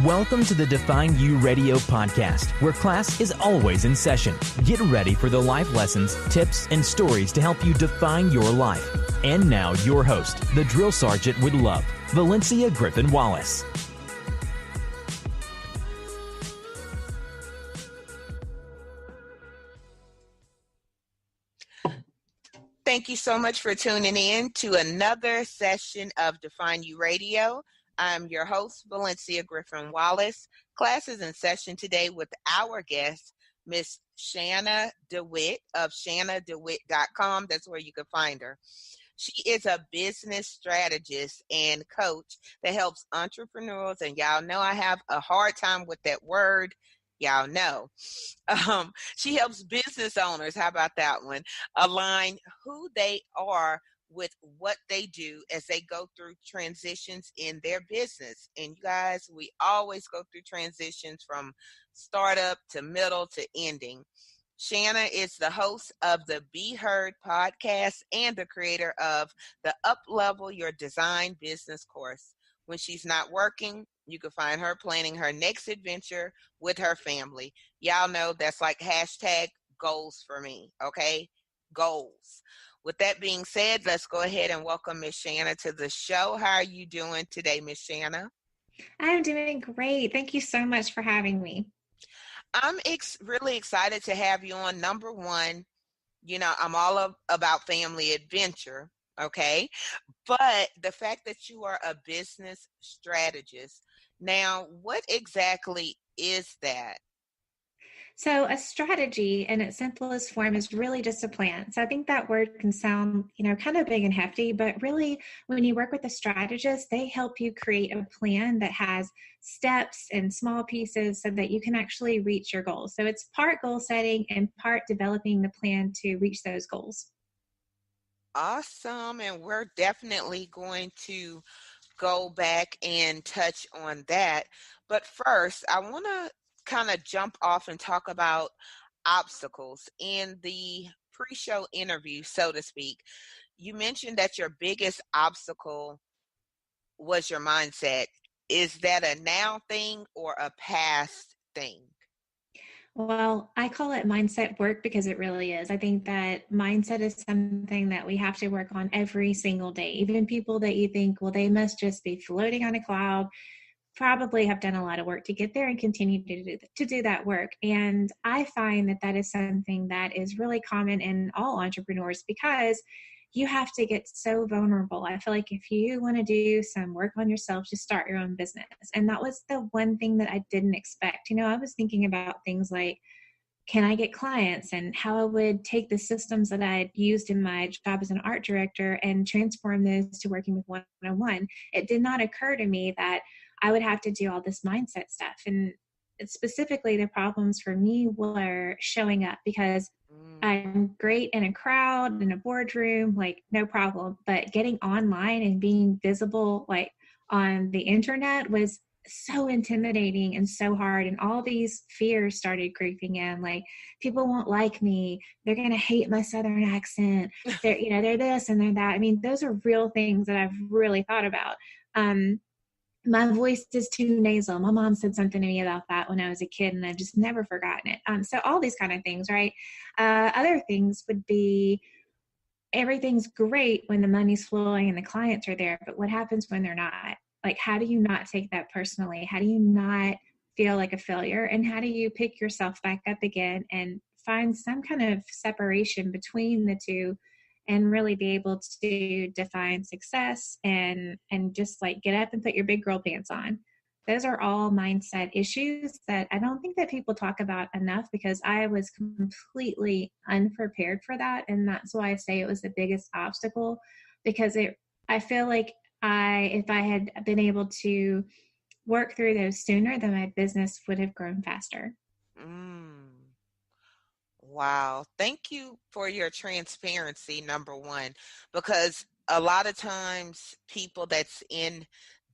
Welcome to the Define You Radio podcast, where class is always in session. Get ready for the life lessons, tips, and stories to help you define your life. And now, your host, the drill sergeant with love, Valencia Griffin Wallace. Thank you so much for tuning in to another session of Define You Radio. I'm your host, Valencia Griffin Wallace. Class is in session today with our guest, Miss Shanna DeWitt of ShannaDeWitt.com. That's where you can find her. She is a business strategist and coach that helps entrepreneurs, and y'all know I have a hard time with that word. Y'all know. She helps business owners, how about that one, align who they are with what they do as they go through transitions in their business. And you guys, we always go through transitions from startup to middle to ending. Shanna is the host of the Be Heard podcast and the creator of the Up Level Your Design Business course. When she's not working, you can find her planning her next adventure with her family. Y'all know that's like hashtag goals for me, okay? Goals. With that being said, let's go ahead and welcome Miss Shanna to the show. How are you doing today, Miss Shanna? I'm doing great. Thank you so much for having me. I'm really excited to have you on. Number one, you know, I'm all about family adventure, okay? But the fact that you are a business strategist, now, what exactly is that? So a strategy in its simplest form is really just a plan. So I think that word can sound, kind of big and hefty, but really when you work with a strategist, they help you create a plan that has steps and small pieces so that you can actually reach your goals. So it's part goal setting and part developing the plan to reach those goals. Awesome. And we're definitely going to go back and touch on that. But first, I want to kind of jump off and talk about obstacles. In the pre-show interview, so to speak, you mentioned that your biggest obstacle was your mindset. Is that a now thing or a past thing? Well, I call it mindset work because it really is. I think that mindset is something that we have to work on every single day. Even people that you think, well, they must just be floating on a cloud, probably have done a lot of work to get there and continue to do that work. And I find that that is something that is really common in all entrepreneurs because you have to get so vulnerable. I feel like if you want to do some work on yourself, just start your own business. And that was the one thing that I didn't expect. I was thinking about things like, can I get clients, and how I would take the systems that I had used in my job as an art director and transform those to working with one-on-one. It did not occur to me that I would have to do all this mindset stuff. And specifically, the problems for me were showing up because I'm great in a crowd, in a boardroom, like no problem. But getting online and being visible, like on the internet, was so intimidating and so hard. And all these fears started creeping in, like people won't like me. They're going to hate my Southern accent. They're this and they're that. I mean, those are real things that I've really thought about. My voice is too nasal. My mom said something to me about that when I was a kid, and I've just never forgotten it. So all these kind of things, right? Other things would be everything's great when the money's flowing and the clients are there, but what happens when they're not? Like, how do you not take that personally? How do you not feel like a failure? And how do you pick yourself back up again and find some kind of separation between the two and really be able to define success and just like get up and put your big girl pants on? Those are all mindset issues that I don't think that people talk about enough because I was completely unprepared for that. And that's why I say it was the biggest obstacle, because I feel like if I had been able to work through those sooner, then my business would have grown faster. Wow. Thank you for your transparency, number one, because a lot of times people that's in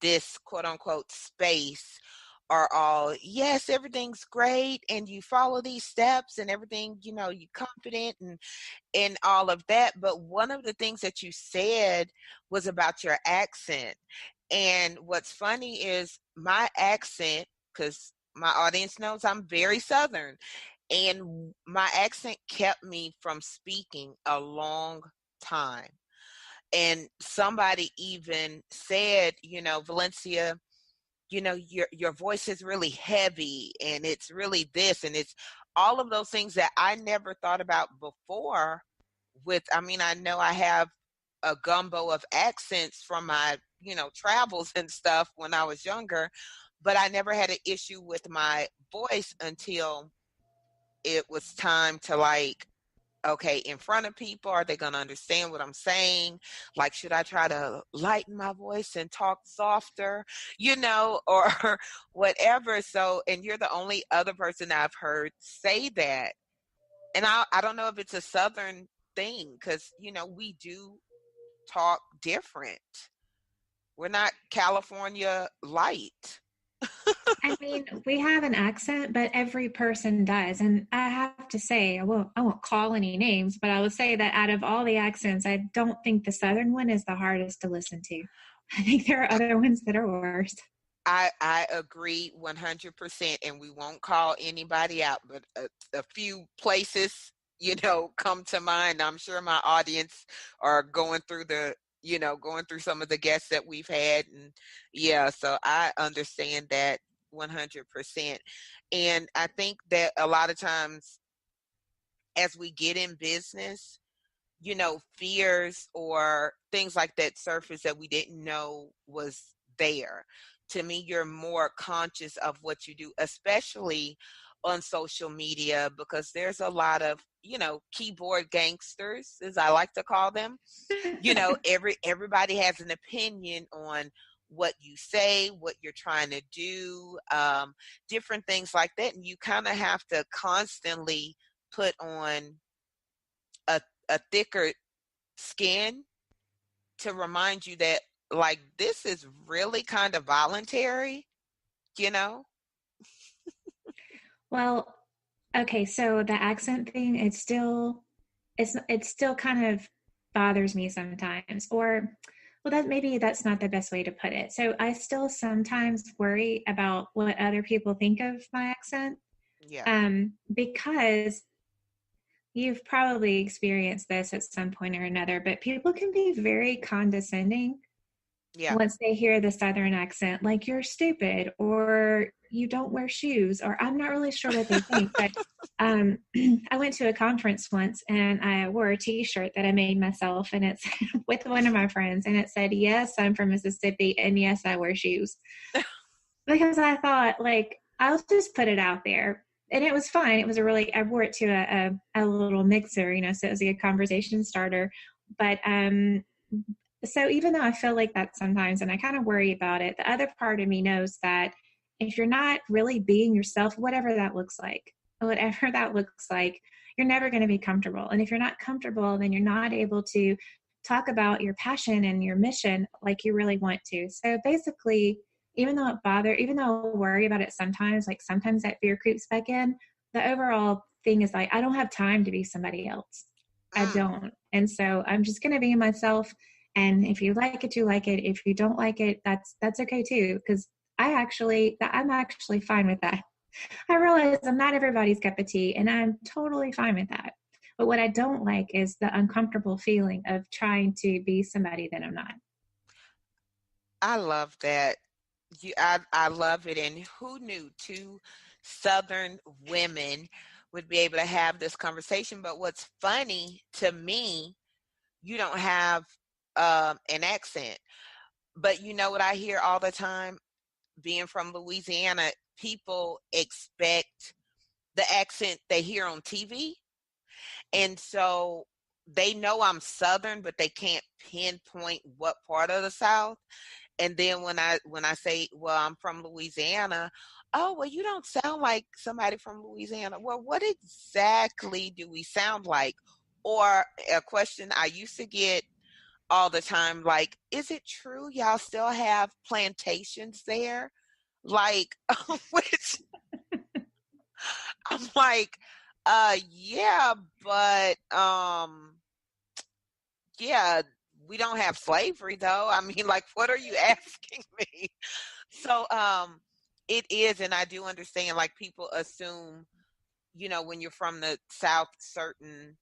this quote unquote space are all, yes, everything's great. And you follow these steps and everything, you're confident and all of that. But one of the things that you said was about your accent. And what's funny is my accent because my audience knows I'm very Southern. And my accent kept me from speaking a long time. And somebody even said, Valencia, your voice is really heavy and it's really this and it's all of those things that I never thought about before. I know I have a gumbo of accents from my, travels and stuff when I was younger, but I never had an issue with my voice until it was time to, like, okay, in front of people, are they going to understand what I'm saying? Like, should I try to lighten my voice and talk softer, or whatever? So, and you're the only other person I've heard say that. And I don't know if it's a Southern thing, because, we do talk different. We're not California light. I mean, we have an accent, but every person does. And I have to say, I won't call any names, but I would say that out of all the accents, I don't think the Southern one is the hardest to listen to. I think there are other ones that are worse. I agree 100%, and we won't call anybody out, but a few places, come to mind. I'm sure my audience are going through going through some of the guests that we've had. And yeah, so I understand that 100%. And I think that a lot of times as we get in business, fears or things like that surface that we didn't know was there. To me, you're more conscious of what you do, especially on social media, because there's a lot of, keyboard gangsters, as I like to call them. Everybody has an opinion on what you say, what you're trying to do, different things like that. And you kind of have to constantly put on a thicker skin to remind you that, like, this is really kind of voluntary, you know? Well, okay, so the accent thing, it still kind of bothers me sometimes. Or well, that's not the best way to put it. So I still sometimes worry about what other people think of my accent. Yeah. Because you've probably experienced this at some point or another, but people can be very condescending Yeah. once they hear the Southern accent, like you're stupid or you don't wear shoes, or I'm not really sure what they think. But I went to a conference once and I wore a t-shirt that I made myself, and it's with one of my friends, and it said, "Yes, I'm from Mississippi, and yes, I wear shoes." Because I thought, like, I'll just put it out there. And it was fine. It was I wore it to a little mixer, so it was a good conversation starter. But so even though I feel like that sometimes, and I kind of worry about it, the other part of me knows that if you're not really being yourself, whatever that looks like, you're never going to be comfortable. And if you're not comfortable, then you're not able to talk about your passion and your mission like you really want to. So basically, even though I worry about it sometimes, like sometimes that fear creeps back in, the overall thing is, like, I don't have time to be somebody else. I don't. And so I'm just going to be myself. And if you like it, you like it. If you don't like it, that's okay too. Because I'm actually fine with that. I realize I'm not everybody's cup of tea, and I'm totally fine with that. But what I don't like is the uncomfortable feeling of trying to be somebody that I'm not. I love that. I love it. And who knew two Southern women would be able to have this conversation? But what's funny to me, you don't have an accent. But you know what I hear all the time, being from Louisiana, people expect the accent they hear on TV. And so they know I'm Southern, but they can't pinpoint what part of the South. And then when I say, well, I'm from Louisiana, oh, well, you don't sound like somebody from Louisiana. Well, what exactly do we sound like? Or a question I used to get all the time, like, is it true y'all still have plantations there? Like, which I'm like, yeah, but yeah, we don't have slavery though. I mean, like, what are you asking me? So it is, and I do understand, like, people assume, when you're from the South, certain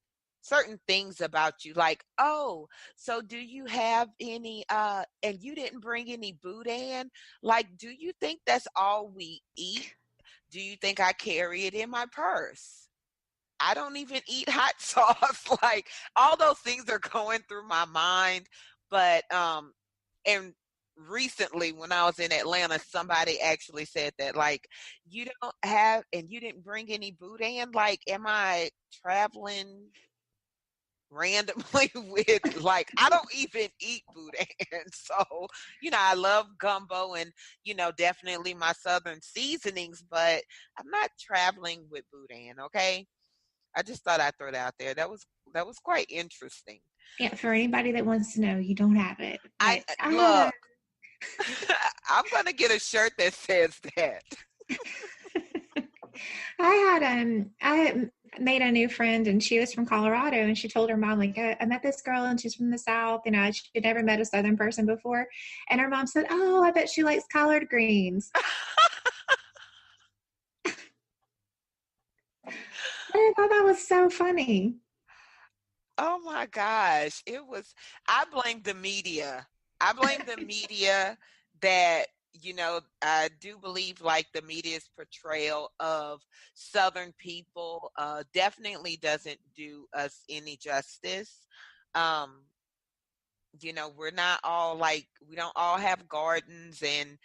things about you, like, oh, so do you have any and you didn't bring any boudin? Like, do you think that's all we eat? Do you think I carry it in my purse? I don't even eat hot sauce. Like, all those things are going through my mind. But and recently when I was in Atlanta, somebody actually said that, like, you don't have and you didn't bring any boudin. Like, am I traveling randomly with, like, I don't even eat boudin. So, I love gumbo and, definitely my southern seasonings, but I'm not traveling with boudin, okay? I just thought I'd throw that out there. That was quite interesting. Yeah, for anybody that wants to know, you don't have it. I But I had look, I'm gonna get a shirt that says that. I had made a new friend, and she was from Colorado, and she told her mom, like, I met this girl and she's from the South, she'd never met a Southern person before. And her mom said, oh, I bet she likes collard greens. I thought that was so funny. Oh my gosh. I blame the media. I blame the media that, I do believe, like, the media's portrayal of Southern people definitely doesn't do us any justice. Um, we're not all like, we don't all have gardens and,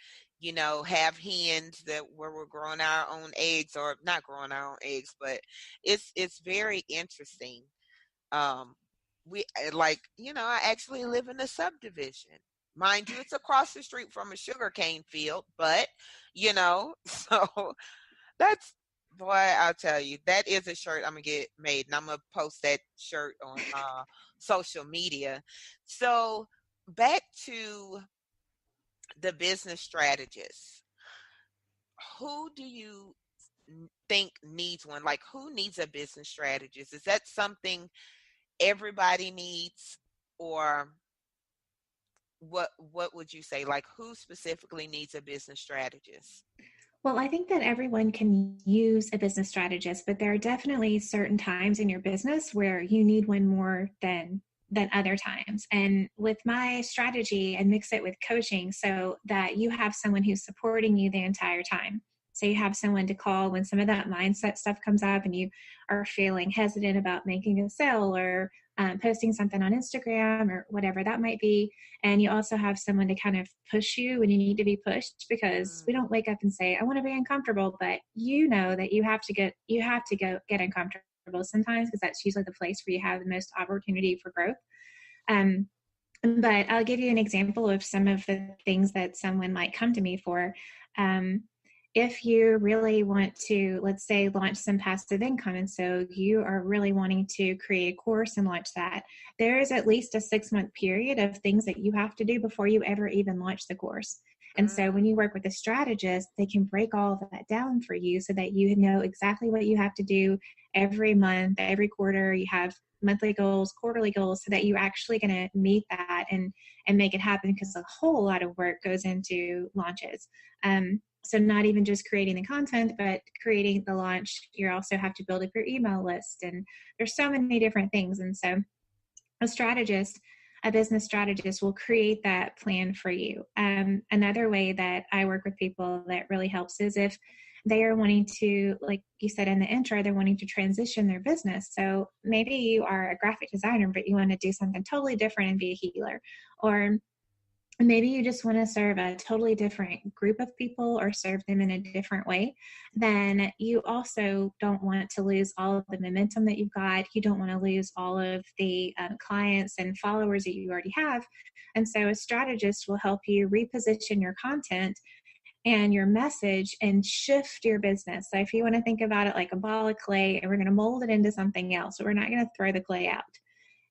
have hens where we're growing our own eggs, or not growing our own eggs, but it's very interesting. We like, I actually live in a subdivision. Mind you, it's across the street from a sugarcane field, but so that's, boy, I'll tell you, that is a shirt I'm gonna get made, and I'm gonna post that shirt on social media. So back to the business strategist. Who do you think needs one? Like, who needs a business strategist? Is that something everybody needs, or what would you say? Like, who specifically needs a business strategist? Well, I think that everyone can use a business strategist, but there are definitely certain times in your business where you need one more than other times. And with my strategy, I mix it with coaching so that you have someone who's supporting you the entire time. So you have someone to call when some of that mindset stuff comes up and you are feeling hesitant about making a sale, or posting something on Instagram, or whatever that might be. And you also have someone to kind of push you when you need to be pushed, because we don't wake up and say, I want to be uncomfortable, but you know that you have to go get uncomfortable sometimes, because that's usually the place where you have the most opportunity for growth. Um, but I'll give you an example of some of the things that someone might come to me for. If you really want to, let's say, launch some passive income, and so you are really wanting to create a course and launch that, there is at least a 6-month period of things that you have to do before you ever even launch the course. And so when you work with a strategist, they can break all of that down for you so that you know exactly what you have to do every month, every quarter. You have monthly goals, quarterly goals, so that you're actually going to meet that and make it happen, because a whole lot of work goes into launches. So not even just creating the content, but creating the launch. You also have to build up your email list, and there's so many different things. And so a business strategist will create that plan for you. Another way that I work with people that really helps is if they are wanting to, like you said in the intro, they're wanting to transition their business. So maybe you are a graphic designer, but you want to do something totally different and be a healer. Or maybe you just want to serve a totally different group of people, or serve them in a different way. Then you also don't want to lose all of the momentum that you've got. You don't want to lose all of the clients and followers that you already have. And so a strategist will help you reposition your content and your message and shift your business. So if you want to think about it like a ball of clay, and we're going to mold it into something else, so we're not going to throw the clay out.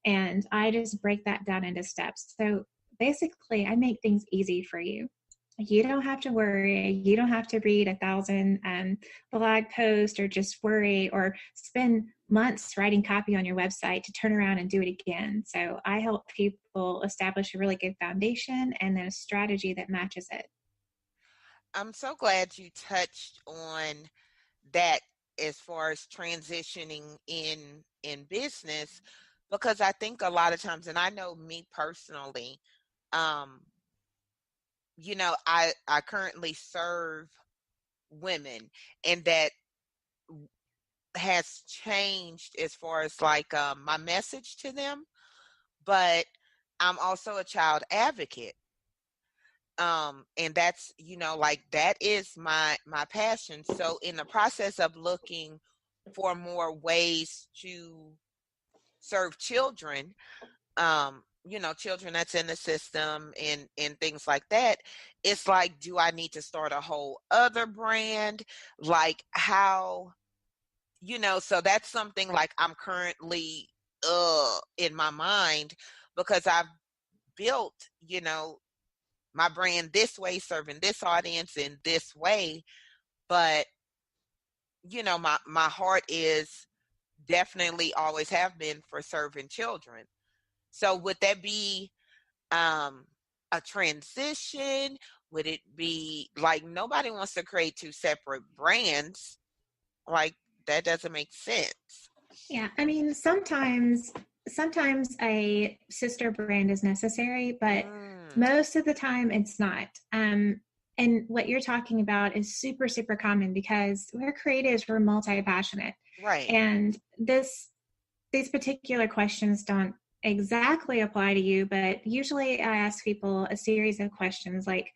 And I just break that down into steps. So basically, I make things easy for you. You don't have to worry. You don't have to read 1,000 blog posts, or just worry, or spend months writing copy on your website to turn around and do it again. So I help people establish a really good foundation and then a strategy that matches it. I'm so glad you touched on that as far as transitioning in business, because I think a lot of times, and I know me personally, um, I currently serve women, and that has changed as far as like my message to them, but I'm also a child advocate. And that's, like that is my passion. So in the process of looking for more ways to serve children, children that's in the system and things like that, it's like, do I need to start a whole other brand? Like how, so that's something like I'm currently in my mind, because I've built, my brand this way, serving this audience in this way. But, my heart is definitely always have been for serving children. So would that be um, a transition? Would it be like nobody wants to create two separate brands? Like that doesn't make sense. Yeah, I mean, sometimes a sister brand is necessary, but Mm, most of the time it's not. And what you're talking about is super, super common because we're creatives, we're multi-passionate. right. And these particular questions don't exactly apply to you, but usually I ask people a series of questions like,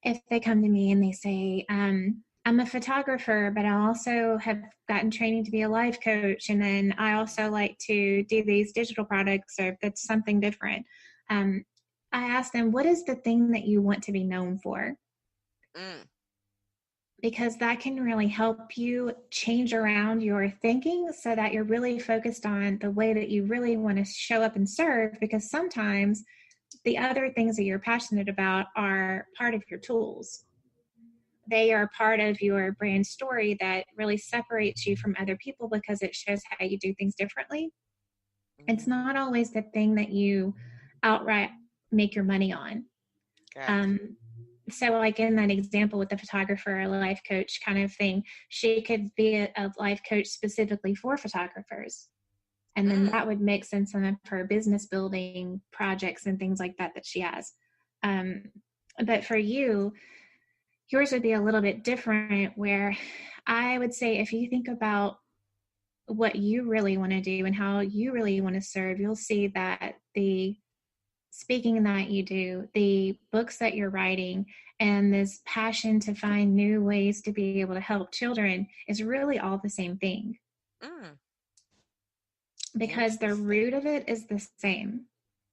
if they come to me and they say, I'm a photographer, but I also have gotten training to be a life coach. And then I also like to do these digital products, or that's something different. Um, I ask them, what is the thing that you want to be known for? Mm, Because that can really help you change around your thinking so that you're really focused on the way that you really want to show up and serve. Because sometimes the other things that you're passionate about are part of your tools. They are part of your brand story that really separates you from other people because it shows how you do things differently. It's mm, not always the thing that you outright make your money on. gotcha. Um, so, like in that example with the photographer, a life coach kind of thing, she could be a life coach specifically for photographers. And then Mm, that would make sense in her business building projects and things like that she has. Um, but for you, yours would be a little bit different, where I would say if you think about what you really want to do and how you really want to serve, you'll see that the speaking that you do, the books that you're writing, and this passion to find new ways to be able to help children is really all the same thing, mm, because the interesting. root of it is the same.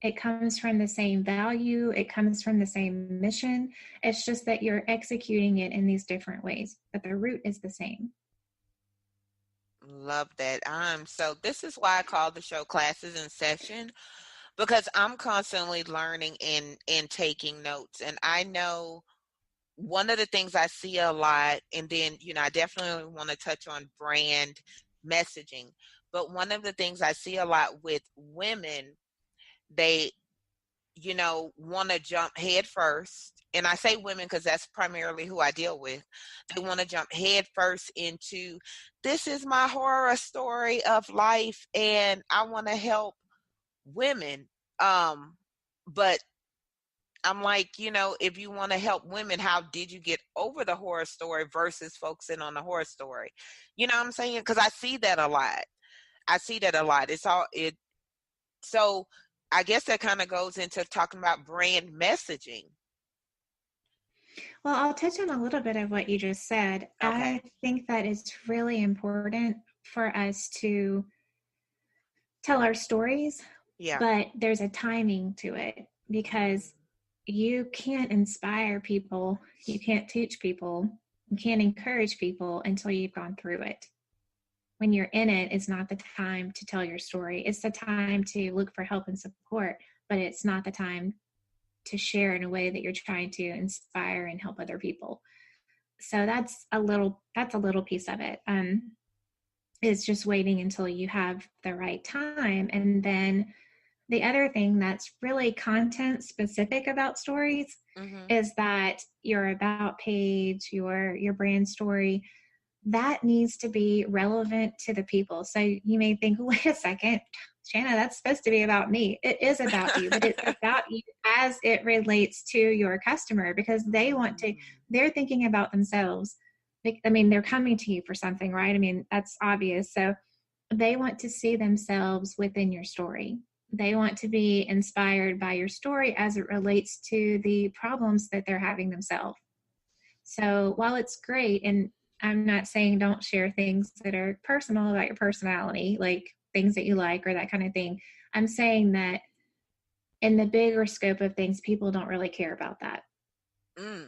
It comes from the same value, it comes from the same mission. It's just that you're executing it in these different ways, but the root is the same. Love that. So this is why I call the show Classes in Session, because I'm constantly learning and taking notes. And I know one of the things I see a lot, and then, I definitely want to touch on brand messaging, but one of the things I see a lot with women, they, want to jump head first. And I say women because that's primarily who I deal with. They want to jump head first into, this is my horror story of life and I want to help women. But I'm like, if you want to help women, how did you get over the horror story versus focusing on the horror story? You know what I'm saying? Because I see that a lot. I see that a lot. So I guess that kind of goes into talking about brand messaging. Well, I'll touch on a little bit of what you just said. Okay. I think that it's really important for us to tell our stories, Yeah. but there's a timing to it, because you can't inspire people, you can't teach people, you can't encourage people until you've gone through it. When you're in it, it's not the time to tell your story. It's the time to look for help and support, but it's not the time to share in a way that you're trying to inspire and help other people. So that's a little piece of it. Is just waiting until you have the right time, and then The other thing that's really content specific about stories Mm-hmm. is that your about page, your brand story, that needs to be relevant to the people. So you may think, wait a second, Shanna, that's supposed to be about me. It is about you, but it's about you as it relates to your customer, because they want to, they're thinking about themselves. I mean, they're coming to you for something, right? I mean, that's obvious. So they want to see themselves within your story. They want to be inspired by your story as it relates to the problems that they're having themselves. So while it's great, and I'm not saying don't share things that are personal about your personality, like things that you like or that kind of thing. I'm saying that in the bigger scope of things, people don't really care about that. Mm.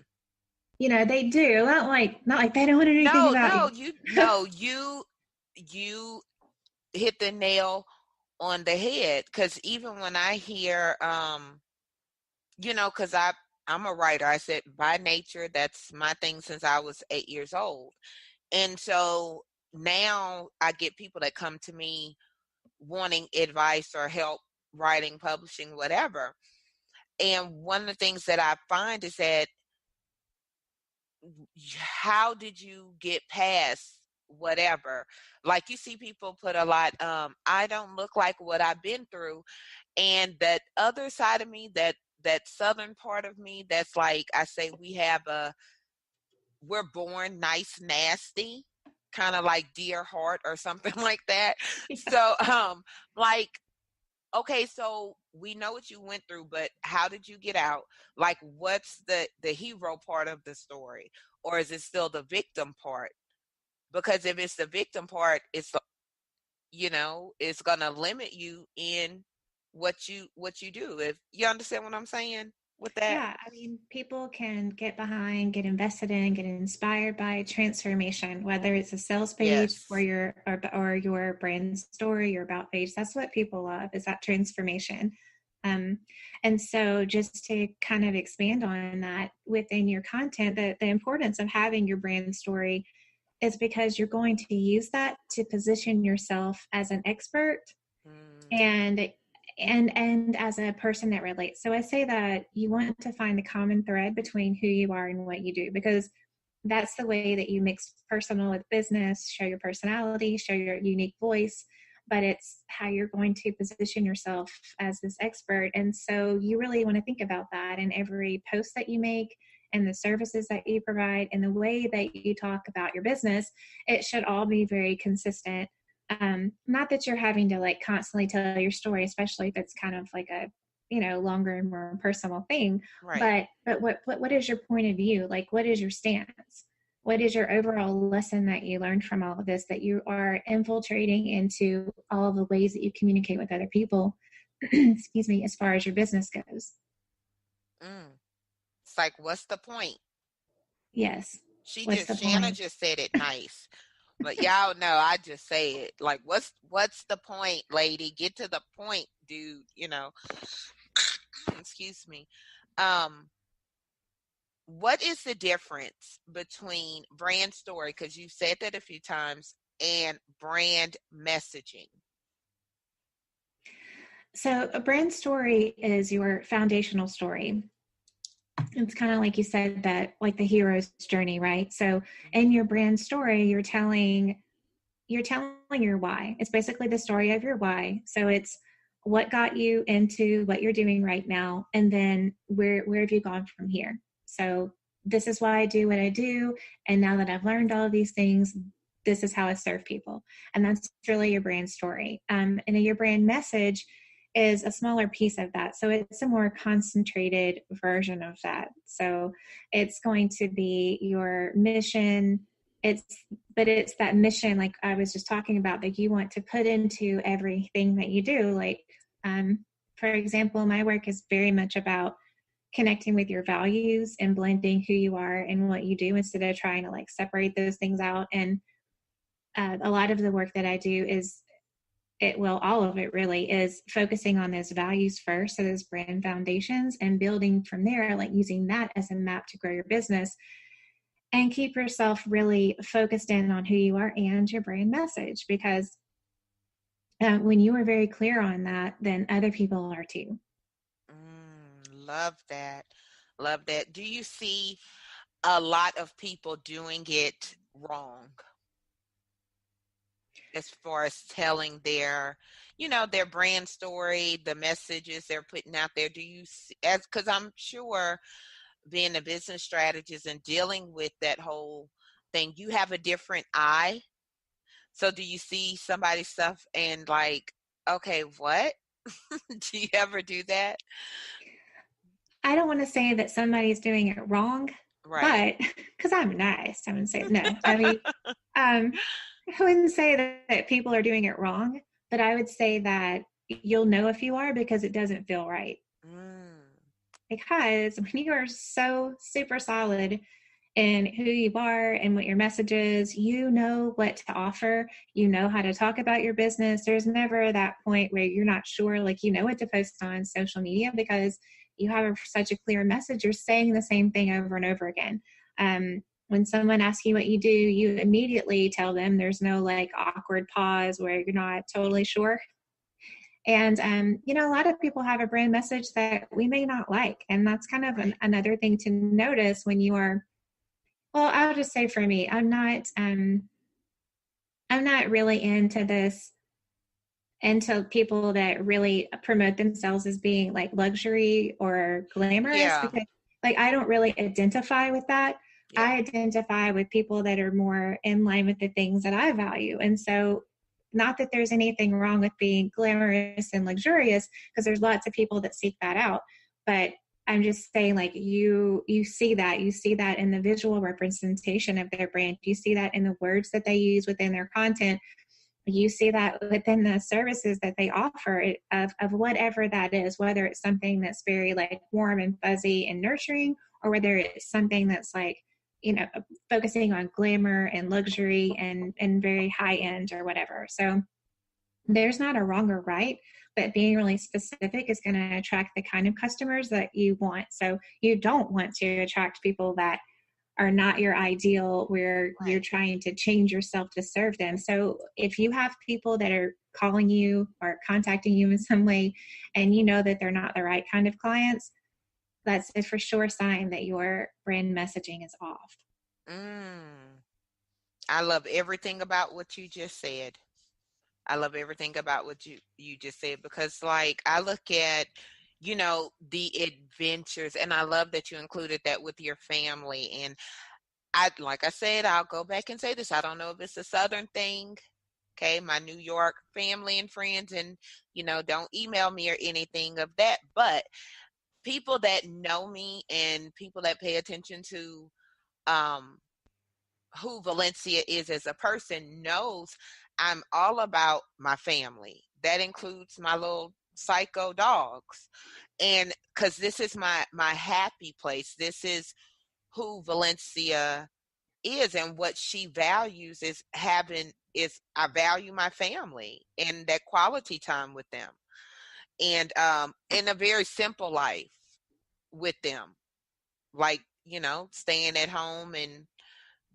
You know, they do. Not like they don't want to know anything about you hit the nail on the head. Because even when I hear, because I'm a writer. I said by nature, that's my thing since I was 8 years old. And so now I get people that come to me wanting advice or help writing, publishing, whatever. And one of the things that I find is that, how did you get past whatever? Like, you see people put a lot, I don't look like what I've been through. And that other side of me, that southern part of me, that's like, I say, we're born nice, nasty, kind of like dear heart or something like that. So, like, okay, so we know what you went through, but how did you get out? Like, what's the hero part of the story? Or is it still the victim part? Because if it's the victim part, it's going to limit you in what you do. If you understand what I'm saying with that? Yeah, I mean, people can get behind, get invested in, get inspired by transformation, whether it's a sales page Yes. or your brand story, your about page. That's what people love, is that transformation. And so just to kind of expand on that within your content, the importance of having your brand story is because you're going to use that to position yourself as an expert and as a person that relates. So I say that you want to find the common thread between who you are and what you do, because that's the way that you mix personal with business, show your personality, show your unique voice, but it's how you're going to position yourself as this expert. And so you really want to think about that in every post that you make and the services that you provide and the way that you talk about your business. It should all be very consistent. Not that you're having to like constantly tell your story, especially if it's kind of like a longer and more personal thing. Right. But what is your point of view? Like, what is your stance? What is your overall lesson that you learned from all of this that you are infiltrating into all of the ways that you communicate with other people? Excuse me, as far as your business goes. It's like, what's the point? Yes. What's the Shanna point? just said it nice. But y'all know I just say it. Like, what's the point, lady? Get to the point, dude, Excuse me. What is the difference between brand story, because you said that a few times, and brand messaging? So a brand story is your foundational story. It's kind of like you said, that like the hero's journey, right? So in your brand story, you're telling your why. It's basically the story of your why. So it's what got you into what you're doing right now, and then where have you gone from here? So this is why I do what I do, and now that I've learned all of these things, this is how I serve people. And that's really your brand story. And your brand message is a smaller piece of that. So it's a more concentrated version of that. So it's going to be your mission. It's that mission, like I was just talking about, that you want to put into everything that you do. Like, for example, my work is very much about connecting with your values and blending who you are and what you do, instead of trying to like separate those things out. And a lot of the work that I do is all of it really is focusing on those values first, so those brand foundations, and building from there, like using that as a map to grow your business and keep yourself really focused in on who you are and your brand message. Because When you are very clear on that, then other people are too. Love that. Love that. Do you see a lot of people doing it wrong as far as telling their brand story, the messages they're putting out there? Do you see, as because I'm sure being a business strategist and dealing with that whole thing, you have a different eye. So do you see somebody's stuff and like, okay, what? Do you ever do that? I don't want to say that somebody's doing it wrong, Right. but because I'm nice, I wouldn't say no. I mean, um, I wouldn't say that people are doing it wrong, but I would say that you'll know if you are because it doesn't feel right. Mm, Because when you are so super solid in who you are and what your message is, you know what to offer, you know how to talk about your business. There's never that point where you're not sure, like, you know what to post on social media because you have such a clear message. You're saying the same thing over and over again. When someone asks you what you do, you immediately tell them. There's no like awkward pause where you're not totally sure. And, a lot of people have a brand message that we may not like. And that's kind of right. another thing to notice when you are, well, I'll just say for me, I'm not really into this, into people that really promote themselves as being like luxury or glamorous Yeah. because like I don't really identify with that. Yeah. I identify with people that are more in line with the things that I value. And so not that there's anything wrong with being glamorous and luxurious because there's lots of people that seek that out, but I'm just saying like you see that in the visual representation of their brand. You see that in the words that they use within their content. You see that within the services that they offer of whatever that is, whether it's something that's very like warm and fuzzy and nurturing, or whether it's something that's like, focusing on glamour and luxury and very high end or whatever. So there's not a wrong or right, but being really specific is going to attract the kind of customers that you want. So you don't want to attract people that are not your ideal where you're Right. trying to change yourself to serve them. So if you have people that are calling you or contacting you in some way and you know that they're not the right kind of clients, that's a for sure sign that your brand messaging is off. Mm. I love everything about what you just said. I love everything about what you just said because like I look at the adventures and I love that you included that with your family and I like I said I'll go back and say this, I don't know if it's a southern thing. Okay, my New York family and friends and don't email me or anything of that, but people that know me and people that pay attention to um who Valencia is as a person knows I'm all about my family. That includes my little psycho dogs. And because this is my happy place. This is who Valencia is and what she values is I value my family and that quality time with them. And in a very simple life with them. Like, staying at home and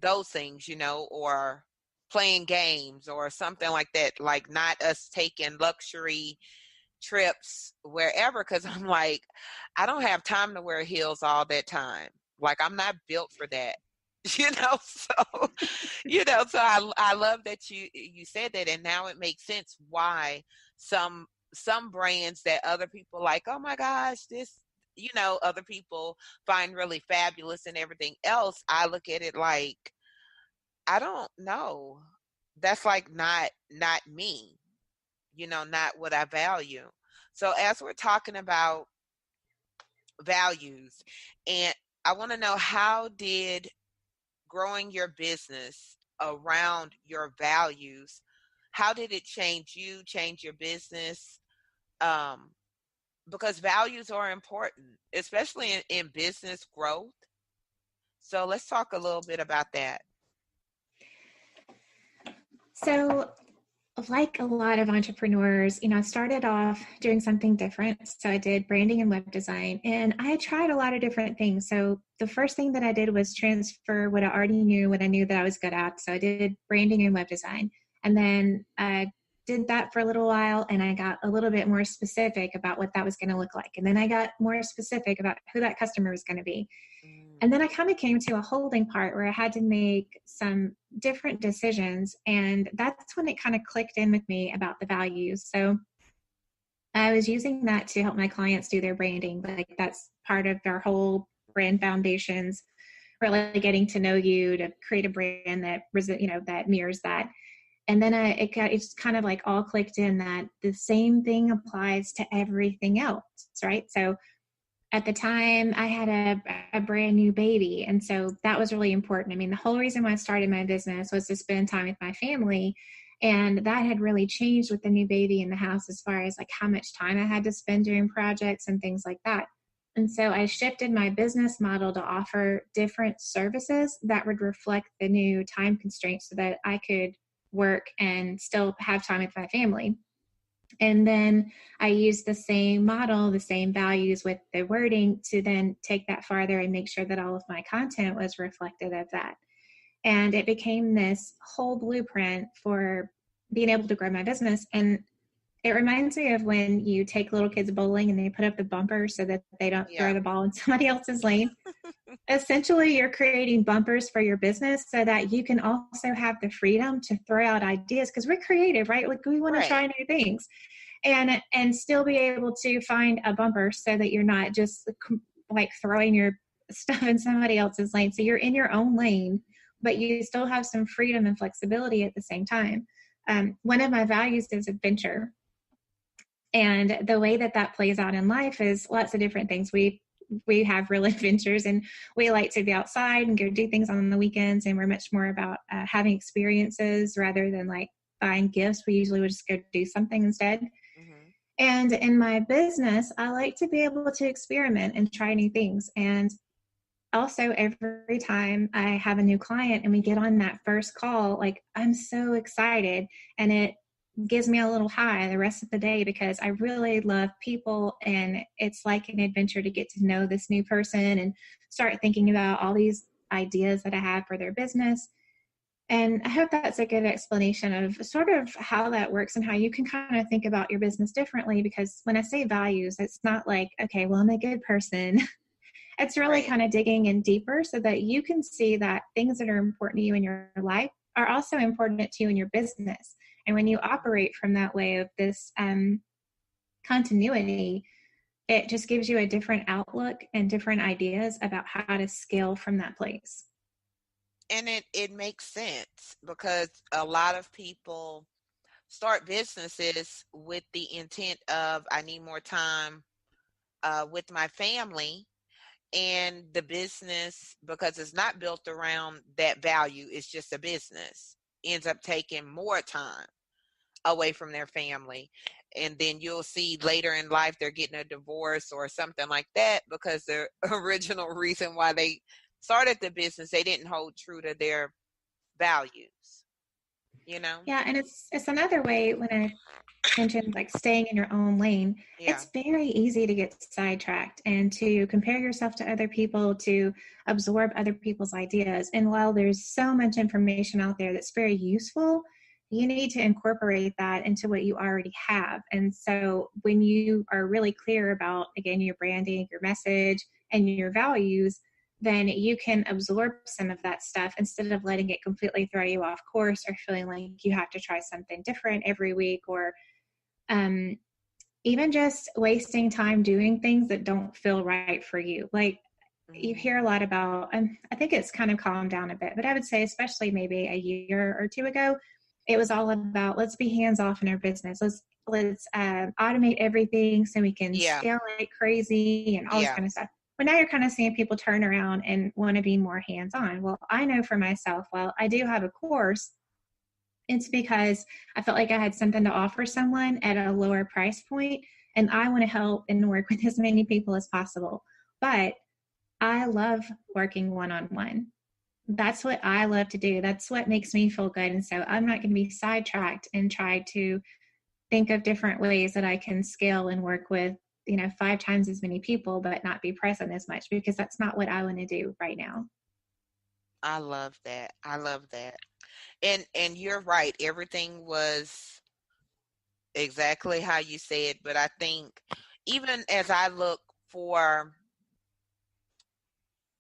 those things, or playing games or something like that, like not us taking luxury trips wherever. Cause I'm like, I don't have time to wear heels all that time. Like I'm not built for that. So I love that you said that and now it makes sense why some brands that other people like, oh my gosh, this other people find really fabulous and everything else. I look at it like I don't know. That's like not me, not what I value. So as we're talking about values, and I want to know how did growing your business around your values, how did it change you, change your business? Um, because values are important, especially in business growth. So let's talk a little bit about that. So like a lot of entrepreneurs, I started off doing something different. So I did branding and web design, and I tried a lot of different things. So the first thing that I did was transfer what I knew that I was good at. So I did branding and web design. And then did that for a little while, and I got a little bit more specific about what that was going to look like. And then I got more specific about who that customer was going to be. And then I kind of came to a holding part where I had to make some different decisions. And that's when it kind of clicked in with me about the values. So I was using that to help my clients do their branding. Like that's part of their whole brand foundations, really getting to know you, to create a brand that, that mirrors that. And then it's kind of like all clicked in that the same thing applies to everything else, right? So at the time I had a brand new baby. And so that was really important. I mean, the whole reason why I started my business was to spend time with my family. And that had really changed with the new baby in the house as far as like how much time I had to spend doing projects and things like that. And so I shifted my business model to offer different services that would reflect the new time constraints so that I could work and still have time with my family. And then I used the same model, the same values with the wording to then take that farther and make sure that all of my content was reflective of that. And it became this whole blueprint for being able to grow my business. And it reminds me of when you take little kids bowling and they put up the bumper so that they don't throw the ball in somebody else's lane. Essentially, you're creating bumpers for your business so that you can also have the freedom to throw out ideas, because we're creative, right? Like we want to try new things and still be able to find a bumper so that you're not just like throwing your stuff in somebody else's lane. So you're in your own lane, but you still have some freedom and flexibility at the same time. One of my values is adventure. And the way that plays out in life is lots of different things. We have real adventures, and we like to be outside and go do things on the weekends. And we're much more about having experiences rather than like buying gifts. We usually would just go do something instead. Mm-hmm. And in my business, I like to be able to experiment and try new things. And also every time I have a new client and we get on that first call, like I'm so excited, and it gives me a little high the rest of the day because I really love people, and it's like an adventure to get to know this new person and start thinking about all these ideas that I have for their business. And I hope that's a good explanation of sort of how that works and how you can kind of think about your business differently, because when I say values, it's not like, okay, well, I'm a good person. It's really kind of digging in deeper so that you can see that things that are important to you in your life are also important to you in your business. And when you operate from that way of this continuity, it just gives you a different outlook and different ideas about how to scale from that place. And it makes sense, because a lot of people start businesses with the intent of, I need more time with my family. And the business, because it's not built around that value, it's just a business, ends up taking more time away from their family. And then you'll see later in life they're getting a divorce or something like that, because the original reason why they started the business, they didn't hold true to their values, Yeah, and it's another way when I mentioned like staying in your own lane. It's very easy to get sidetracked and to compare yourself to other people, to absorb other people's ideas. And while there's so much information out there that's very useful, you need to incorporate that into what you already have. And so when you are really clear about, again, your branding, your message, and your values, then you can absorb some of that stuff instead of letting it completely throw you off course or feeling like you have to try something different every week, or even just wasting time doing things that don't feel right for you. Like you hear a lot about, and I think it's kind of calmed down a bit, but I would say especially maybe a year or two ago, it was all about, let's be hands off in our business. Let's automate everything so we can scale like crazy and all this kind of stuff. But now you're kind of seeing people turn around and want to be more hands-on. Well, I know for myself, while I do have a course, it's because I felt like I had something to offer someone at a lower price point, and I want to help and work with as many people as possible. But I love working one-on-one. That's what I love to do. That's what makes me feel good. And so I'm not going to be sidetracked and try to think of different ways that I can scale and work with 5 times as many people, but not be present as much, because that's not what I want to do right now. I love that. And you're right. Everything was exactly how you said, but I think even as I look for,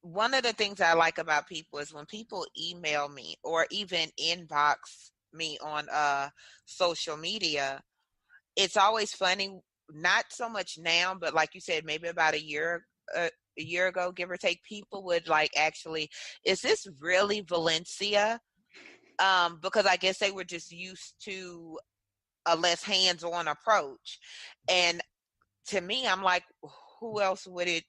one of the things I like about people is when people email me or even inbox me on social media, it's always funny, not so much now, but like you said, maybe about a year ago, give or take, people would like, actually, is this really Valencia? Because I guess they were just used to a less hands-on approach. And to me, I'm like, who else would it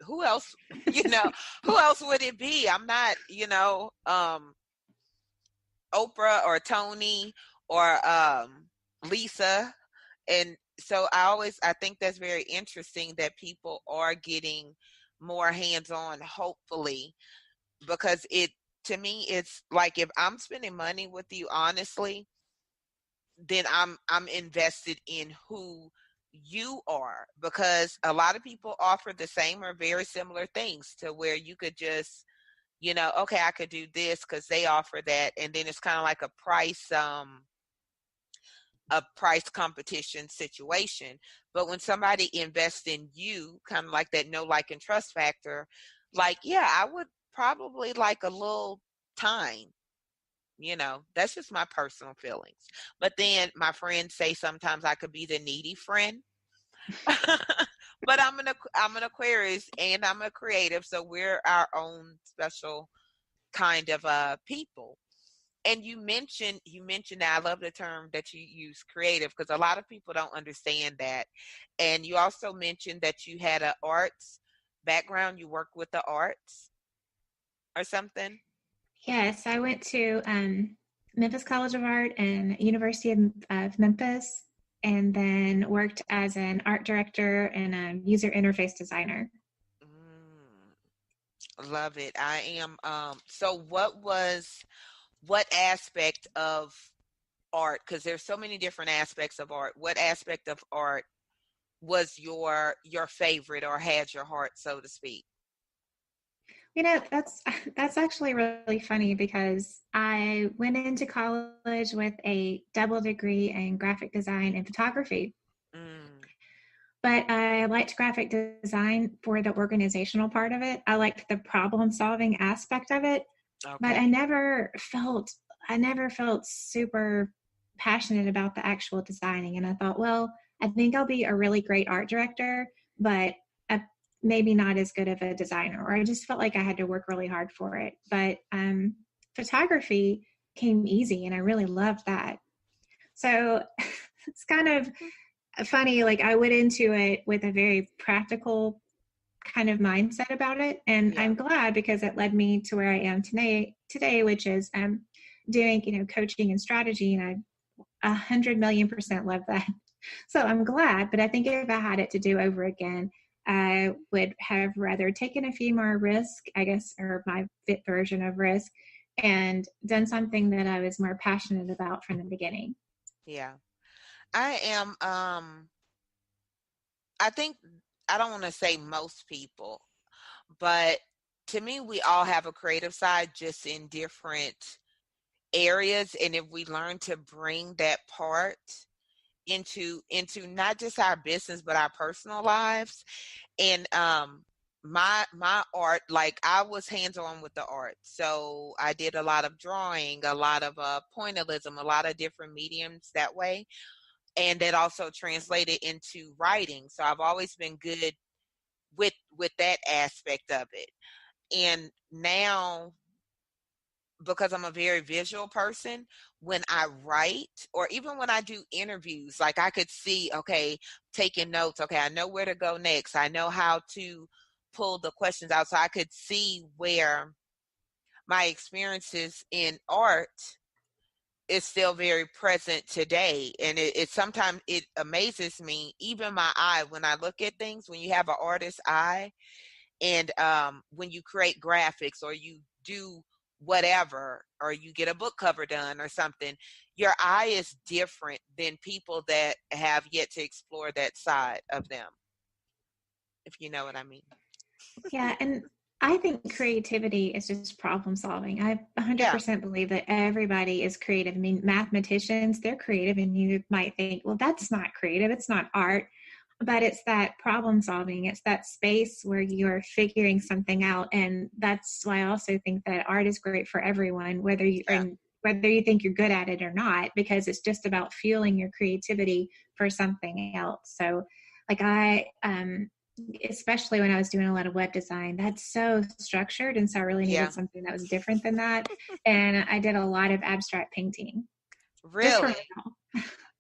who else you know who else would it be? I'm not, Oprah or Tony or Lisa. And so I think that's very interesting that people are getting more hands-on, hopefully, because it to me, it's like, if I'm spending money with you, honestly, then I'm invested in who you are, because a lot of people offer the same or very similar things, to where you could just, okay, I could do this because they offer that, and then it's kind of like a price competition situation. But when somebody invests in you, kind of like that know, like, and trust factor, like, yeah, I would probably like a little time. That's just my personal feelings. But then my friends say sometimes I could be the needy friend. But I'm an Aquarius and I'm a creative, so we're our own special kind of people. And you mentioned that, I love the term that you use, creative, because a lot of people don't understand that. And you also mentioned that you had an arts background, you work with the arts or something. Yes, I went to Memphis College of Art and University of Memphis, and then worked as an art director and a user interface designer. Love it. I am. So what aspect of art? Because there's so many different aspects of art. What aspect of art was your favorite, or had your heart, so to speak? That's actually really funny because I went into college with a double degree in graphic design and photography. Mm, But I liked graphic design for the organizational part of it. I liked the problem solving aspect of it, but okay. I never felt super passionate about the actual designing. And I thought, well, I think I'll be a really great art director, but maybe not as good of a designer. Or I just felt like I had to work really hard for it. But photography came easy, and I really loved that. So it's kind of funny. Like, I went into it with a very practical kind of mindset about it, and Yeah. I'm glad, because it led me to where I am today, which is doing coaching and strategy, and I 100 million% love that. So I'm glad. But I think if I had it to do over again, I would have rather taken a few more risk, I guess, or my fit version of risk, and done something that I was more passionate about from the beginning. Yeah. I am. I think, I don't want to say most people, but to me, we all have a creative side, just in different areas. And if we learn to bring that part into not just our business, but our personal lives. And my art, like, I was hands on with the art, so I did a lot of drawing, a lot of pointillism, a lot of different mediums that way. And that also translated into writing, so I've always been good with that aspect of it. And now, because I'm a very visual person, when I write, or even when I do interviews, like, I could see, okay, taking notes, okay, I know where to go next. I know how to pull the questions out. So I could see where my experiences in art is still very present today. And it sometimes it amazes me, even my eye, when I look at things, when you have an artist's eye, and when you create graphics, or you do whatever, or you get a book cover done or something, your eye is different than people that have yet to explore that side of them, if you know what I mean. Yeah, and I think creativity is just problem solving. I Yeah, 100% believe that everybody is creative. I mean, mathematicians, they're creative, and you might think, well, that's not creative, it's not art. But it's that problem solving, it's that space where you're figuring something out. And that's why I also think that art is great for everyone, yeah, whether you think you're good at it or not, because it's just about fueling your creativity for something else. So like especially when I was doing a lot of web design, that's so structured. And so I really yeah. needed something that was different than that. And I did a lot of abstract painting just for Really?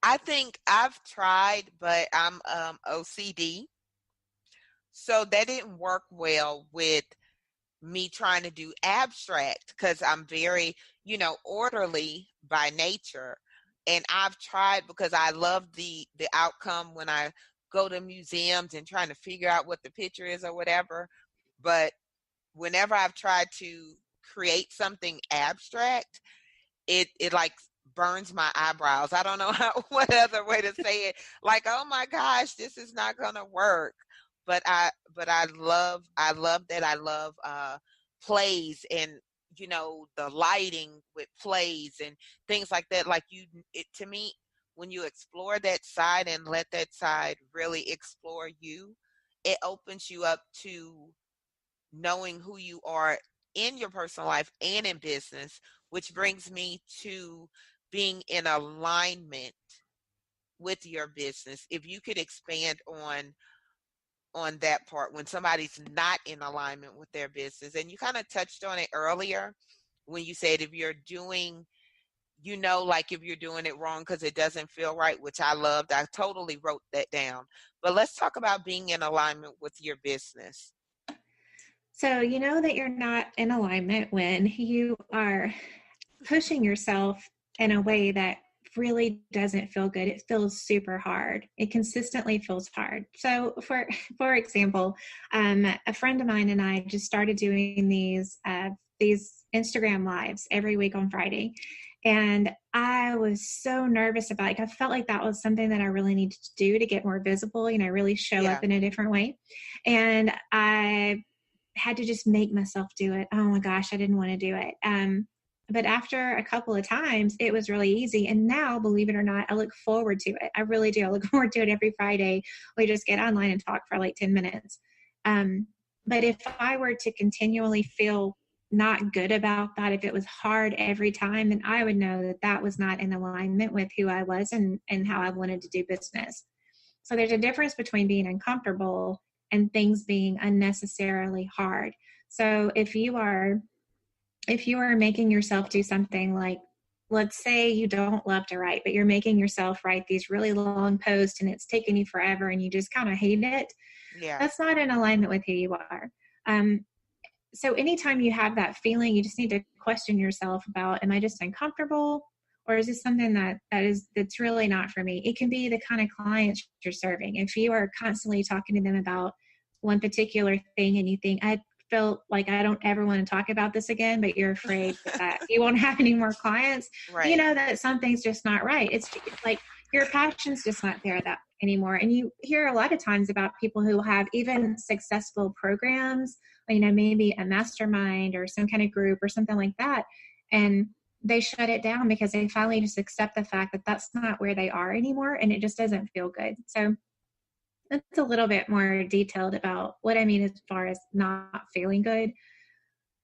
I think I've tried, but I'm OCD. So that didn't work well with me trying to do abstract because I'm very, orderly by nature. And I've tried because I love the outcome when I go to museums and trying to figure out what the picture is or whatever. But whenever I've tried to create something abstract, it like burns my eyebrows. I don't know what other way to say it. Like, oh my gosh, this is not gonna work. But I love that. I love plays and the lighting with plays and things like that. Like to me, when you explore that side and let that side really explore you, it opens you up to knowing who you are in your personal life and in business, which brings me to being in alignment with your business. If you could expand on that part when somebody's not in alignment with their business. And you kind of touched on it earlier when you said if you're doing like if you're doing it wrong because it doesn't feel right, which I loved. I totally wrote that down. But let's talk about being in alignment with your business. So you know that you're not in alignment when you are pushing yourself in a way that really doesn't feel good. It feels super hard. It consistently feels hard. So for example, a friend of mine and I just started doing these Instagram lives every week on Friday. And I was so nervous about it. I felt like that was something that I really needed to do to get more visible, really show Yeah. up in a different way. And I had to just make myself do it. Oh my gosh, I didn't want to do it. But after a couple of times, it was really easy. And now, believe it or not, I look forward to it. I really do. I look forward to it every Friday. We just get online and talk for like 10 minutes. But if I were to continually feel not good about that, if it was hard every time, then I would know that that was not in alignment with who I was and how I wanted to do business. So there's a difference between being uncomfortable and things being unnecessarily hard. So if you are making yourself do something like, let's say you don't love to write, but you're making yourself write these really long posts and it's taking you forever and you just kind of hate it, Yeah. that's not in alignment with who you are. So anytime you have that feeling, you just need to question yourself about, am I just uncomfortable? Or is this something that's really not for me? It can be the kind of clients you're serving. If you are constantly talking to them about one particular thing and you think, I felt like I don't ever want to talk about this again, but you're afraid that you won't have any more clients, you Right. know that something's just not right. It's like your passion's just not there that anymore. And you hear a lot of times about people who have even successful programs, maybe a mastermind or some kind of group or something like that. And they shut it down because they finally just accept the fact that that's not where they are anymore. And it just doesn't feel good. So that's a little bit more detailed about what I mean as far as not feeling good.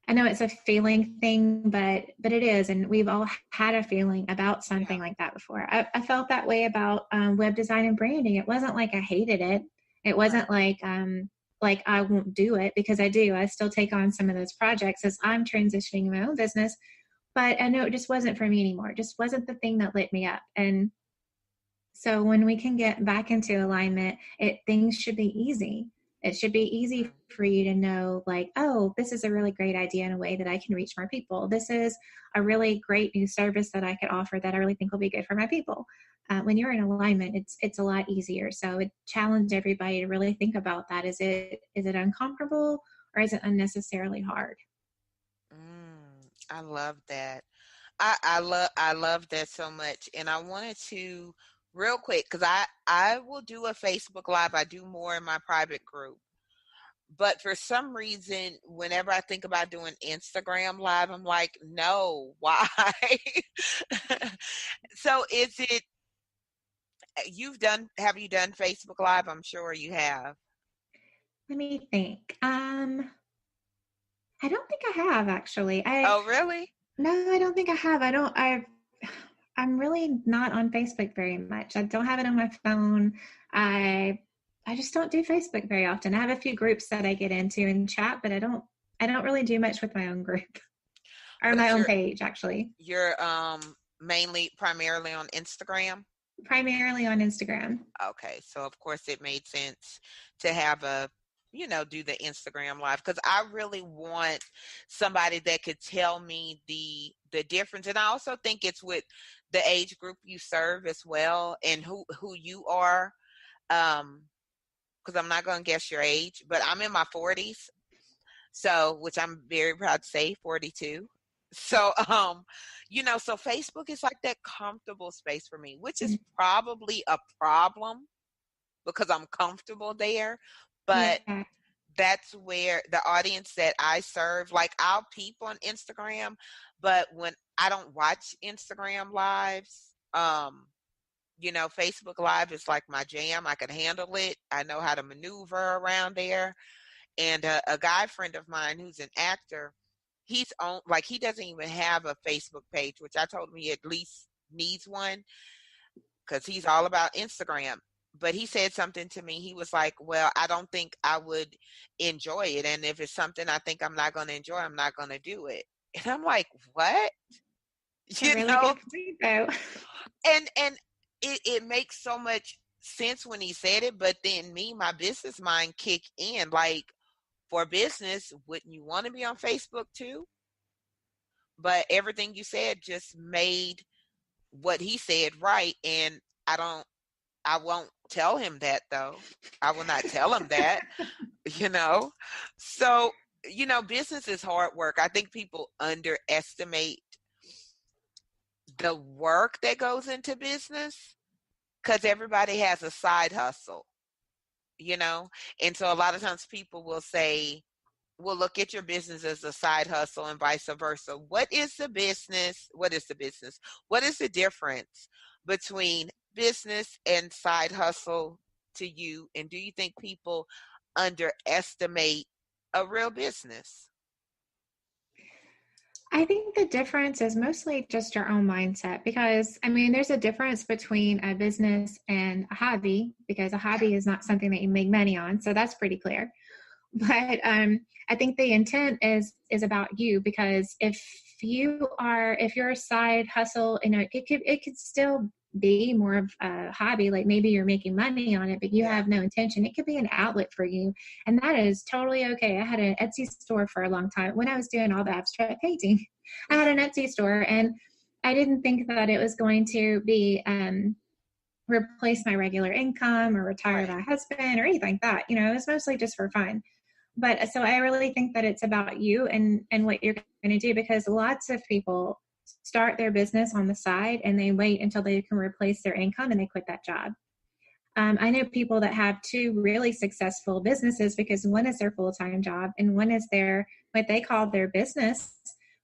I know it's a feeling thing, but it is, and we've all had a feeling about Yeah. something like that before. I felt that way about web design and branding. It wasn't like I hated it. It Right. wasn't like I won't do it, because I do. I still take on some of those projects as I'm transitioning my own business. But I know it just wasn't for me anymore. It just wasn't the thing that lit me up. And so when we can get back into alignment, things should be easy. It should be easy Mm. for you to know, like, oh, this is a really great idea in a way that I can reach more people. This is a really great new service that I could offer that I really think will be good for my people. When you're in alignment, it's a lot easier. So it challenged everybody to really think about that. Is it uncomfortable, or is it unnecessarily hard? I love that. I love that so much. And I wanted to real quick because I will do a Facebook Live. I do more in my private group. But for some reason, whenever I think about doing Instagram live, I'm like, no, why? So is it, have you done Facebook Live? I'm sure you have. Let me think. I don't think I have actually. Oh, really? No, I don't think I have. I'm really not on Facebook very much. I don't have it on my phone. I I just don't do Facebook very often. I have a few groups that I get into and chat, but I don't really do much with my own group or my But own you're page actually. you're mainly primarily on Instagram? Primarily on Instagram. Okay, so of course it made sense to have do the Instagram live because I really want somebody that could tell me the difference, and I also think it's with the age group you serve as well, and who you are. Because I'm not going to guess your age, but I'm in my 40s, so which I'm very proud to say, 42. So, so Facebook is like that comfortable space for me, which is probably a problem because I'm comfortable there. But Yeah. that's where the audience that I serve, like I'll peep on Instagram, but when I don't watch Instagram lives, Facebook Live is like my jam. I can handle it. I know how to maneuver around there. And a guy friend of mine who's an actor, he doesn't even have a Facebook page, which I told him he at least needs one because he's all about Instagram. But he said something to me. He was like, well, I don't think I would enjoy it. And if it's something I think I'm not going to enjoy, I'm not going to do it. And I'm like, what? A You really know? good point though. And it makes so much sense when he said it. But then my business mind kick in. Like, for business, wouldn't you want to be on Facebook too? But everything you said just made what he said right. And I won't tell him that though. I will not tell him that, you know? So, business is hard work. I think people underestimate the work that goes into business because everybody has a side hustle, you know? And so a lot of times people will say, well, look at your business as a side hustle and vice versa. What is the business? What is the business? What is the difference between business and side hustle to you? And do you think people underestimate a real business? I think the difference is mostly just your own mindset because, I mean, there's a difference between a business and a hobby because a hobby is not something that you make money on. So that's pretty clear. But I think the intent is about you because if you're a side hustle, it could still be more of a hobby, like maybe you're making money on it, but you have no intention. It could be an outlet for you, and that is totally okay. I had an Etsy store for a long time when I was doing all the abstract painting. I had an Etsy store, and I didn't think that it was going to be replace my regular income or retire my husband or anything like that. It was mostly just for fun. But so I really think that it's about you and what you're going to do because lots of people start their business on the side and they wait until they can replace their income and they quit that job. I know people that have two really successful businesses because one is their full-time job and one is what they call their business.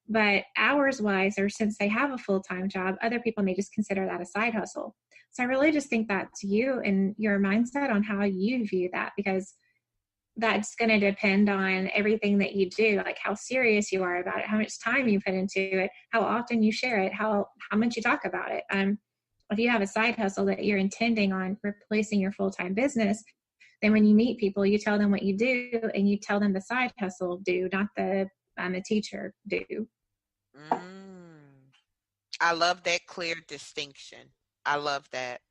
But hours wise, or since they have a full-time job, other people may just consider that a side hustle. So I really just think that's you and your mindset on how you view that because that's going to depend on everything that you do, like how serious you are about it, how much time you put into it, how often you share it, how much you talk about it. If you have a side hustle that you're intending on replacing your full-time business, then when you meet people, you tell them what you do and you tell them the side hustle do, not the teacher do. I love that clear distinction. I love that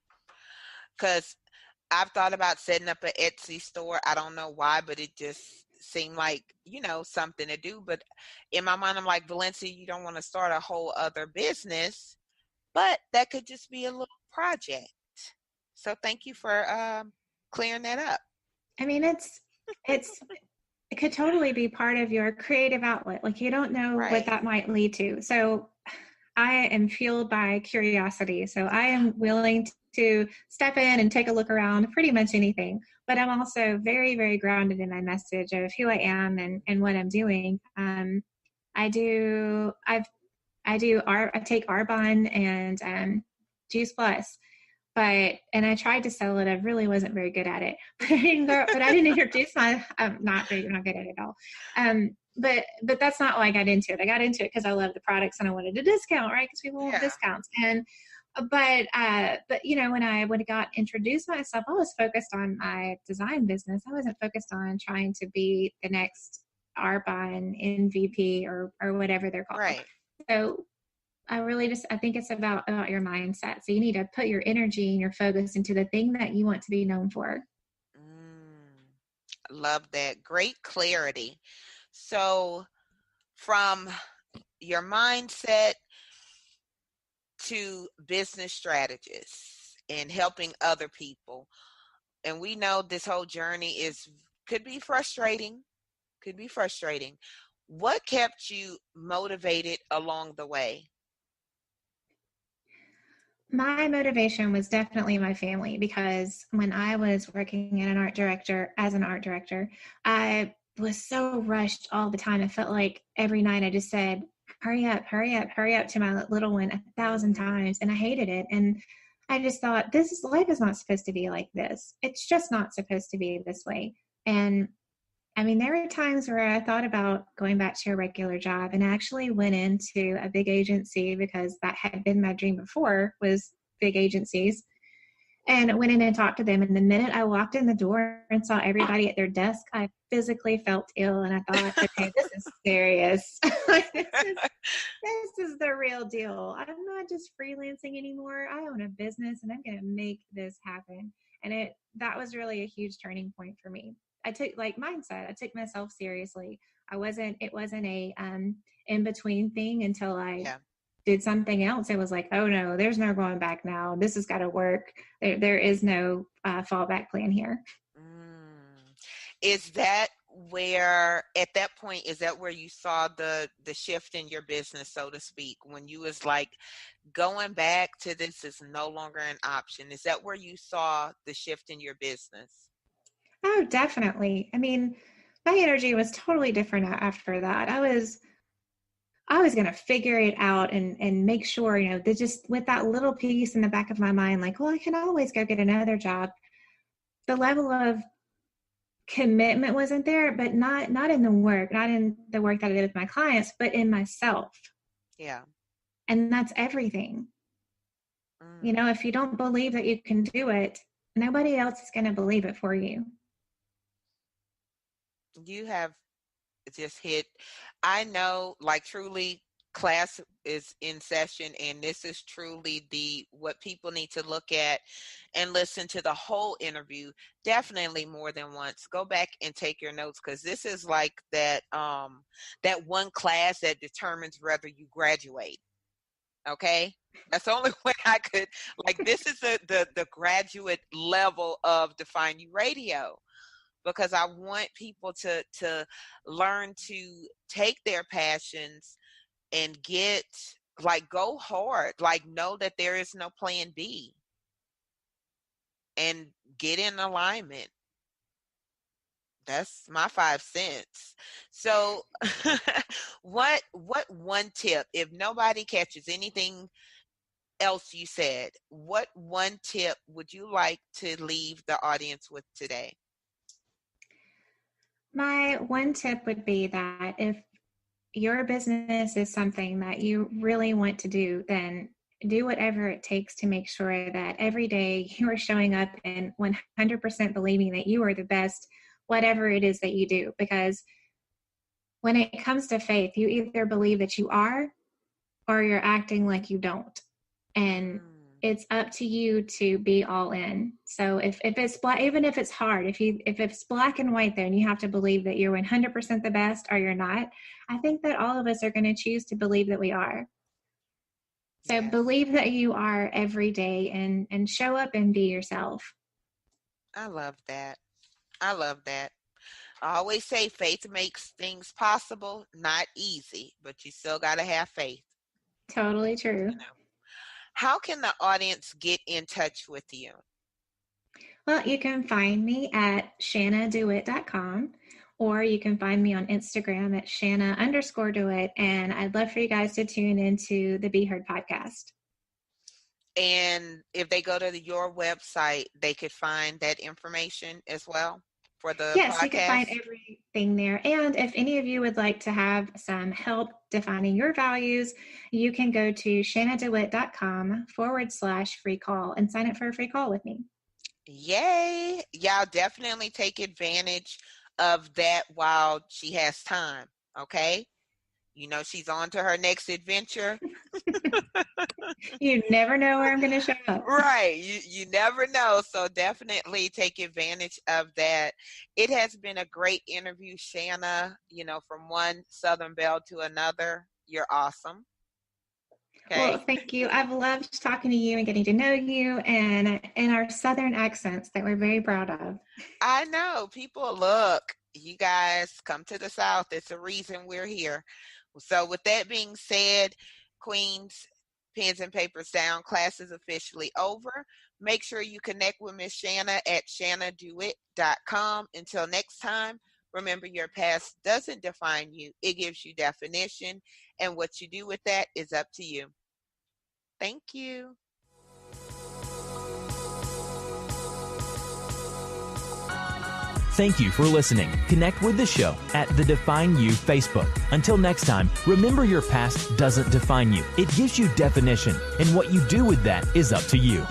because I've thought about setting up an Etsy store. I don't know why, but it just seemed like, something to do. But in my mind, I'm like, Valencia, you don't want to start a whole other business, but that could just be a little project. So thank you for clearing that up. I mean, it could totally be part of your creative outlet. Like you don't know what that might lead to. So I am fueled by curiosity. So I am willing to step in and take a look around pretty much anything. But I'm also very, very grounded in my message of who I am and what I'm doing. I do I've I take Arbonne and Juice Plus, and I tried to sell it. I really wasn't very good at it, but I didn't introduce my. I'm not good at it at all. But that's not why I got into it. I got into it because I love the products and I wanted a discount, right? Because people want discounts. And but you know, when I got introduced myself, I was focused on my design business. I wasn't focused on trying to be the next Arbonne MVP or whatever they're called. Right. So I think it's about your mindset. So you need to put your energy and your focus into the thing that you want to be known for. Love that. Great clarity. So from your mindset to business strategists and helping other people. And we know this whole journey could be frustrating. What kept you motivated along the way? My motivation was definitely my family, because when I was working as an art director, I was so rushed all the time. I felt like every night I just said, hurry up, hurry up, hurry up to my little one 1,000 times. And I hated it. And I just thought, life is not supposed to be like this. It's just not supposed to be this way. And I mean, there were times where I thought about going back to a regular job, and actually went into a big agency because that had been my dream before, was big agencies. And I went in and talked to them. And the minute I walked in the door and saw everybody at their desk, I physically felt ill. And I thought, okay, this is serious. This is the real deal. I'm not just freelancing anymore. I own a business and I'm going to make this happen. And that was really a huge turning point for me. I took mindset. I took myself seriously. It wasn't a in between thing until I did something else. It was like, oh no, there's no going back now. This has got to work. There is no fallback plan here. Is that where, at that point, is that where you saw the shift in your business, so to speak, when you was like, going back to this is no longer an option? Is that where you saw the shift in your business? Oh, definitely. I mean, my energy was totally different after that. I was going to figure it out and make sure, that just with that little piece in the back of my mind, like, well, I can always go get another job. The level of commitment wasn't there, but not in the work that I did with my clients, but in myself. Yeah. And that's everything. If you don't believe that you can do it, nobody else is going to believe it for you. You have just hit, I know, like, truly, class is in session, and this is truly what people need to look at and listen to the whole interview, definitely more than once. Go back and take your notes, because this is like that one class that determines whether you graduate. Okay, that's the only way I could, like, this is the graduate level of Define You Radio, because I want people to learn to take their passions and go hard, like, know that there is no plan B, and get in alignment. That's my 5 cents. So what one tip, if nobody catches anything else you said, what one tip would you like to leave the audience with today? My one tip would be that if your business is something that you really want to do, then do whatever it takes to make sure that every day you are showing up and 100% believing that you are the best, whatever it is that you do. Because when it comes to faith, you either believe that you are, or you're acting like you don't. And it's up to you to be all in. So if it's black, even if it's hard, if it's black and white there, and you have to believe that you're 100% the best or you're not, I think that all of us are going to choose to believe that we are. So believe that you are every day, and show up and be yourself. I love that. I always say faith makes things possible, not easy, but you still got to have faith. Totally true. How can the audience get in touch with you? Well, you can find me at shannadewitt.com, or you can find me on Instagram at Shanna_Dewitt. And I'd love for you guys to tune into the Be Heard podcast. And if they go to your website, they could find that information as well for the podcast? You can find everything there. And if any of you would like to have some help defining your values, you can go to shannadewitt.com/free call and sign up for a free call with me. Yay. Y'all definitely take advantage of that while she has time. Okay. She's on to her next adventure. You never know where I'm going to show up. Right. You never know. So definitely take advantage of that. It has been a great interview, Shanna, from one Southern Belle to another. You're awesome. Okay. Well, thank you. I've loved talking to you and getting to know you and our Southern accents that we're very proud of. I know. People, look, you guys come to the South. It's a reason we're here. So with that being said, Queens, pens and papers down, class is officially over. Make sure you connect with Miss Shanna at shannadewitt.com. Until next time, remember your past doesn't define you. It gives you definition. And what you do with that is up to you. Thank you. Thank you for listening. Connect with the show at the Define You Facebook. Until next time, remember your past doesn't define you. It gives you definition, and what you do with that is up to you.